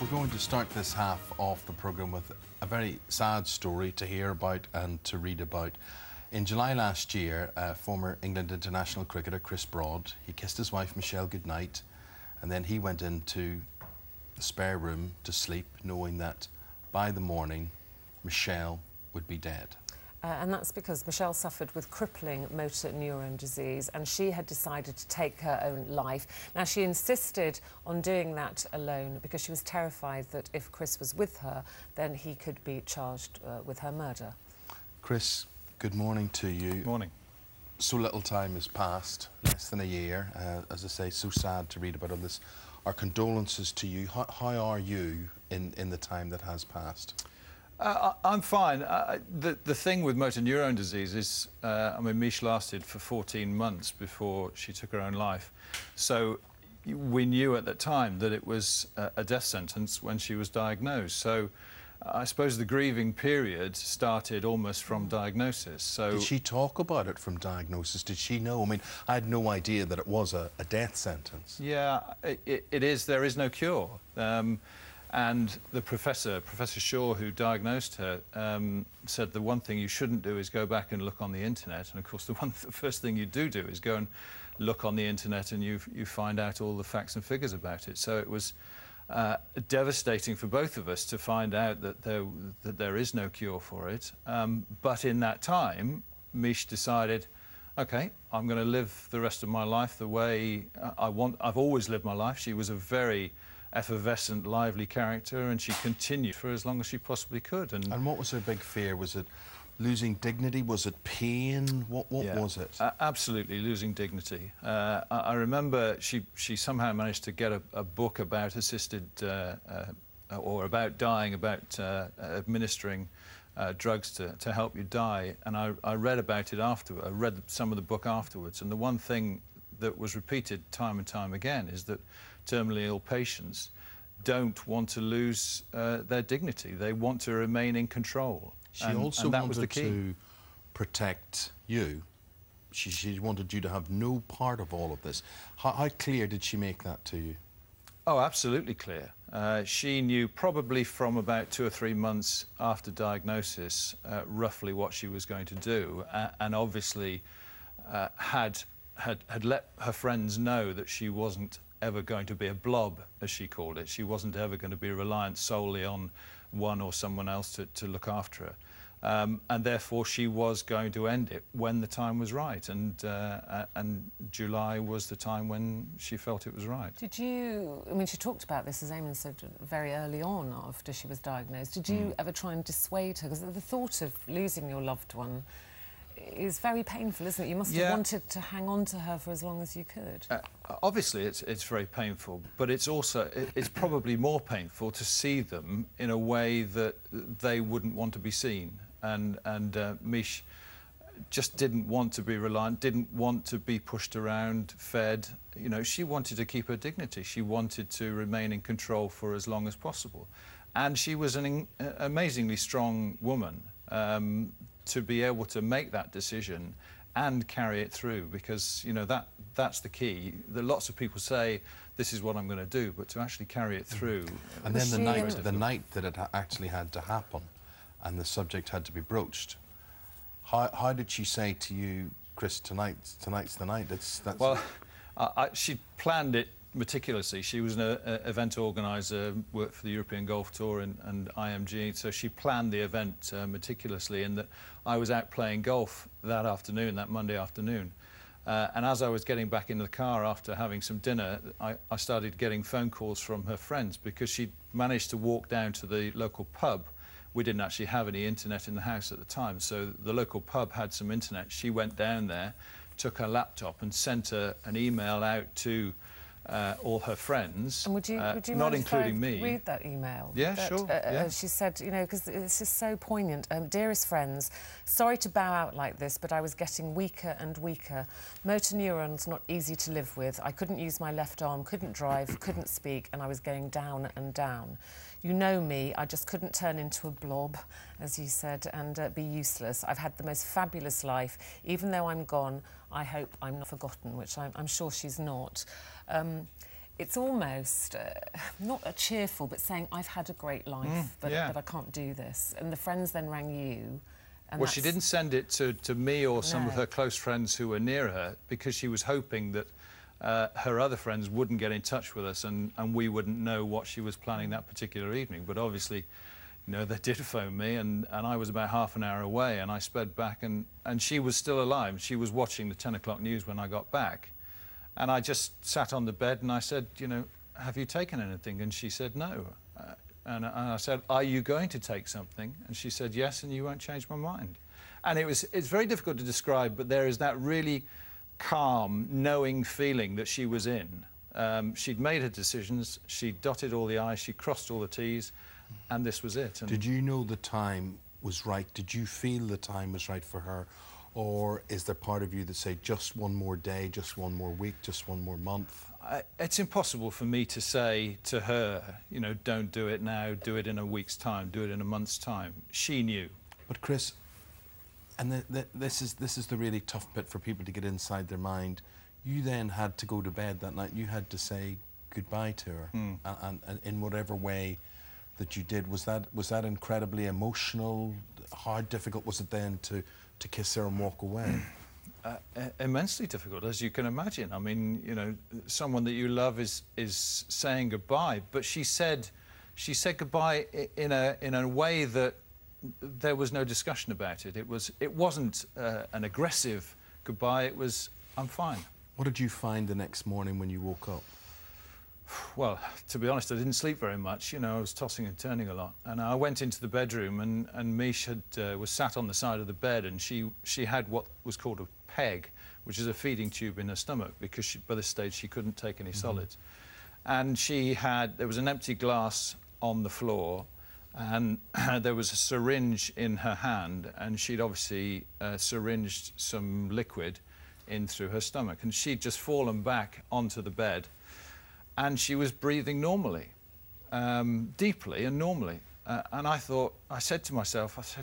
We're going to start this half of the programme with a very sad story to hear about and to read about. In July last year, former England international cricketer Chris Broad, he kissed his wife Michelle goodnight, and then he went into the spare room to sleep, knowing that by the morning Michelle would be dead. And that's because Michelle suffered with crippling motor neuron disease, and she had decided to take her own life. Now, she insisted on doing that alone because she was terrified that if Chris was with her, then he could be charged with her murder. Chris, good morning to you. Morning. So little time has passed, less than a year. As I say, so sad to read about all this. Our condolences to you. How are you in the time that has passed? I'm fine. The thing with motor neuron disease is, I mean, Mish lasted for 14 months before she took her own life. So we knew at the time that it was a death sentence when she was diagnosed. So I suppose the grieving period started almost from diagnosis. So did she talk about it from diagnosis? Did she know? I mean, I had no idea that it was a death sentence. Yeah, it is. There is no cure. And the Professor Shaw, who diagnosed her, said the one thing you shouldn't do is go back and look on the internet. And of course, the first thing you do is go and look on the internet, and you find out all the facts and figures about it. So it was devastating for both of us to find out that there is no cure for it. But in that time, Mish decided, OK, I'm going to live the rest of my life the way I want. I've always lived my life. She was a very effervescent, lively character, and she continued for as long as she possibly could. And what was her big fear? Was it losing dignity? Was it pain? What was it? Absolutely, losing dignity. I remember she somehow managed to get a book about assisted, or about dying, about administering drugs to help you die, and I read about it afterwards. I read some of the book afterwards, and the one thing that was repeated time and time again is that terminally ill patients don't want to lose their dignity. They want to remain in control. She also wanted to protect you. She wanted you to have no part of all of this. How clear did she make that to you? Oh, absolutely clear. She knew probably from about 2 or 3 months after diagnosis roughly what she was going to do, and obviously had let her friends know that she wasn't ever going to be a blob, as she called it. She wasn't ever going to be reliant solely on one or someone else to look after her. And therefore she was going to end it when the time was right, and July was the time when she felt it was right. Did you, I mean, she talked about this, as Eamon said, very early on after she was diagnosed. Did you ever try and dissuade her? Because the thought of losing your loved one is very painful, isn't it? You must have wanted to hang on to her for as long as you could. Obviously, it's very painful, but it's also it's probably more painful to see them in a way that they wouldn't want to be seen. And Mish just didn't want to be reliant, didn't want to be pushed around, fed. You know, she wanted to keep her dignity. She wanted to remain in control for as long as possible. And she was an amazingly strong woman. To be able to make that decision and carry it through, because, you know, that's the key. Lots of people say, this is what I'm going to do, but to actually carry it through... And then the night that it actually had to happen and the subject had to be broached, how did she say to you, Chris, tonight's the night? Well, she planned it meticulously. She was an event organiser, worked for the European Golf Tour and IMG, so she planned the event meticulously, in that I was out playing golf that afternoon, that Monday afternoon. And as I was getting back into the car after having some dinner, I started getting phone calls from her friends, because she'd managed to walk down to the local pub. We didn't actually have any internet in the house at the time, so the local pub had some internet. She went down there, took her laptop and sent an email out to all her friends, and would you not including me. Read that email? Yeah, sure. Yeah. She said, you know, because it's just so poignant. Dearest friends, sorry to bow out like this, but I was getting weaker and weaker. Motor neurons not easy to live with. I couldn't use my left arm, couldn't drive, couldn't speak, and I was going down and down. You know me, I just couldn't turn into a blob, as you said, and be useless. I've had the most fabulous life. Even though I'm gone, I hope I'm not forgotten, which I'm sure she's not. it's almost not a cheerful, but saying, I've had a great life, but I can't do this. And the friends then rang you. And well, she didn't send it to me or some of her close friends who were near her, because she was hoping that her other friends wouldn't get in touch with us and we wouldn't know what she was planning that particular evening. But obviously, you know, they did phone me, and I was about half an hour away, and I sped back, and she was still alive. She was watching the 10 o'clock news when I got back. And I just sat on the bed and I said, you know, have you taken anything? And she said, no. And I said, are you going to take something? And she said, yes, and you won't change my mind. And it's very difficult to describe, but there is that really calm, knowing feeling that she was in. She'd made her decisions, she dotted all the I's, she crossed all the T's, and this was it. And did you know the time was right? Did you feel the time was right for her? Or is there part of you that say just one more day, just one more week, just one more month? It's impossible for me to say to her, you know, don't do it now, do it in a week's time, do it in a month's time. She knew. But Chris, and this is the really tough bit for people to get inside their mind. You then had to go to bed that night. You had to say goodbye to her, and in whatever way that you did. Was that incredibly emotional, hard, difficult? Was it then to kiss her and walk away? Immensely difficult, as you can imagine. I mean, you know, someone that you love is saying goodbye, but she said goodbye in a way that there was no discussion about it. It wasn't an aggressive goodbye. It was, I'm fine. What did you find the next morning when you woke up? Well, to be honest, I didn't sleep very much. You know, I was tossing and turning a lot. And I went into the bedroom, and Mish was sat on the side of the bed, and she had what was called a peg, which is a feeding tube in her stomach, because by this stage she couldn't take any solids. And there was an empty glass on the floor, and there was a syringe in her hand, and she'd obviously syringed some liquid in through her stomach, and she'd just fallen back onto the bed. And she was breathing normally, deeply and normally. And I said to myself,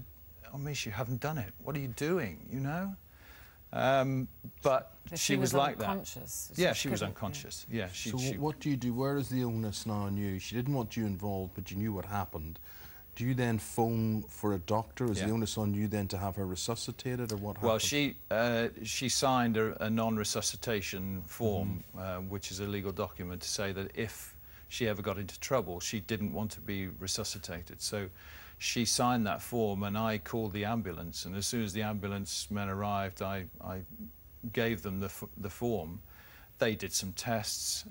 oh, Mish, you haven't done it. What are you doing, you know? But she was like unconscious. That. Yeah, she was unconscious. Yeah. So what do you do? Where is the onus now on you? She didn't want you involved, but you knew what happened. Do you then phone for a doctor? Is the onus on you then to have her resuscitated, or what happened? Well, she signed a non-resuscitation form, which is a legal document to say that if she ever got into trouble, she didn't want to be resuscitated. So she signed that form, and I called the ambulance. And as soon as the ambulance men arrived, I gave them the form. They did some tests.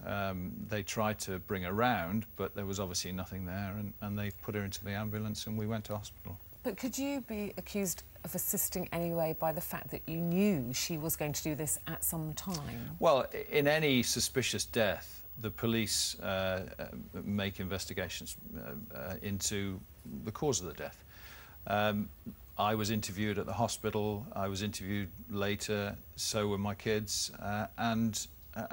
They tried to bring her round, but there was obviously nothing there, and they put her into the ambulance, and we went to hospital. But could you be accused of assisting anyway by the fact that you knew she was going to do this at some time? Well, in any suspicious death, the police make investigations into the cause of the death. I was interviewed at the hospital. I was interviewed later. So were my kids, and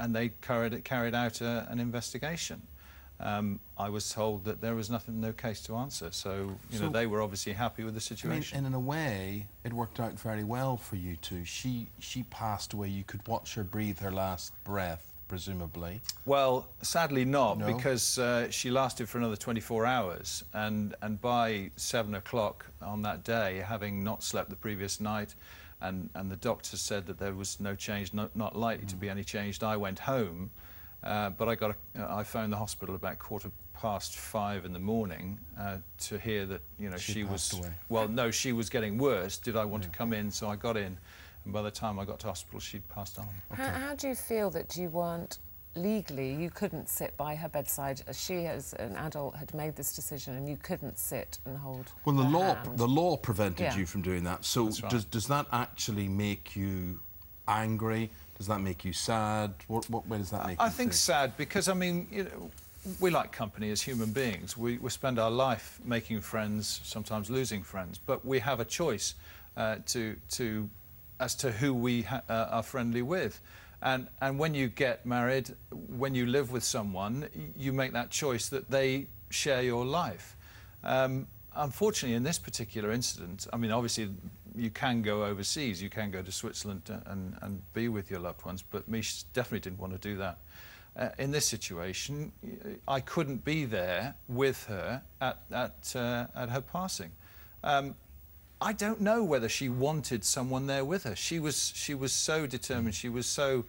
they carried out an investigation. I was told that there was no case to answer, so you know, they were obviously happy with the situation. I mean, and in a way, it worked out very well for you two. She passed away. You could watch her breathe her last breath, presumably. Well, sadly not, because she lasted for another 24 hours, and by 7 o'clock on that day, having not slept the previous night, and the doctor said that there was no change, not likely to be any change. I went home, but I phoned the hospital about 5:15 in the morning to hear that, you know, she was away. Well, no, she was getting worse. Did I want to come in? So I got in, and by the time I got to hospital, she'd passed on. Okay. How do you feel that you weren't legally, you couldn't sit by her bedside, as she as an adult had made this decision, and you couldn't sit and hold Well, hand. the law prevented you from doing that. So That's right. does that actually make you angry? Does that make you sad? What way does that make you I think feel? sad, because I mean, you know, we like company as human beings. We spend our life making friends, sometimes losing friends, but we have a choice as to who we are friendly with. And when you get married, when you live with someone, you make that choice that they share your life. Unfortunately, in this particular incident, I mean, obviously, you can go overseas, you can go to Switzerland and be with your loved ones, but Mish definitely didn't want to do that. in this situation, I couldn't be there with her at her passing. I don't know whether she wanted someone there with her. She was so determined. She was so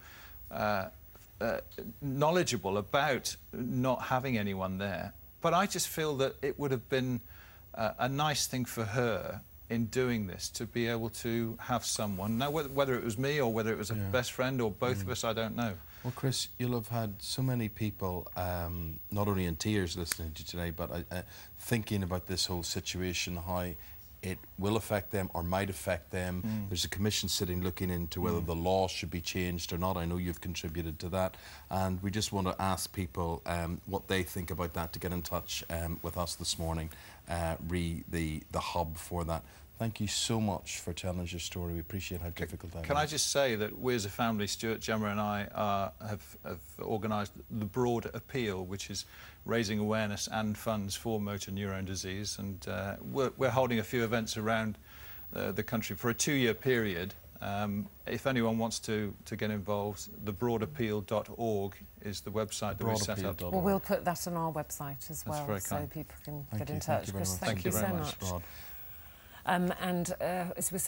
knowledgeable about not having anyone there. But I just feel that it would have been a nice thing for her in doing this to be able to have someone. Now, whether it was me or whether it was a best friend or both of us, I don't know. Well, Chris, you'll have had so many people, not only in tears listening to you today, but thinking about this whole situation, how it will affect them or might affect them. There's a commission sitting looking into whether the law should be changed or not. I know you've contributed to that. And we just want to ask people what they think about that, to get in touch with us this morning, the hub for that. Thank you so much for telling us your story. We appreciate how difficult that is. Can I just say that we as a family, Stuart, Gemma and I, have organised the Broad Appeal, which is raising awareness and funds for motor neurone disease. And we're holding a few events around the country for a 2-year period. If anyone wants to get involved, thebroadappeal.org is the website that we set up. Well, we'll put that on our website as well, so people can get in touch. Chris, thank you so much. Rod. And as we said,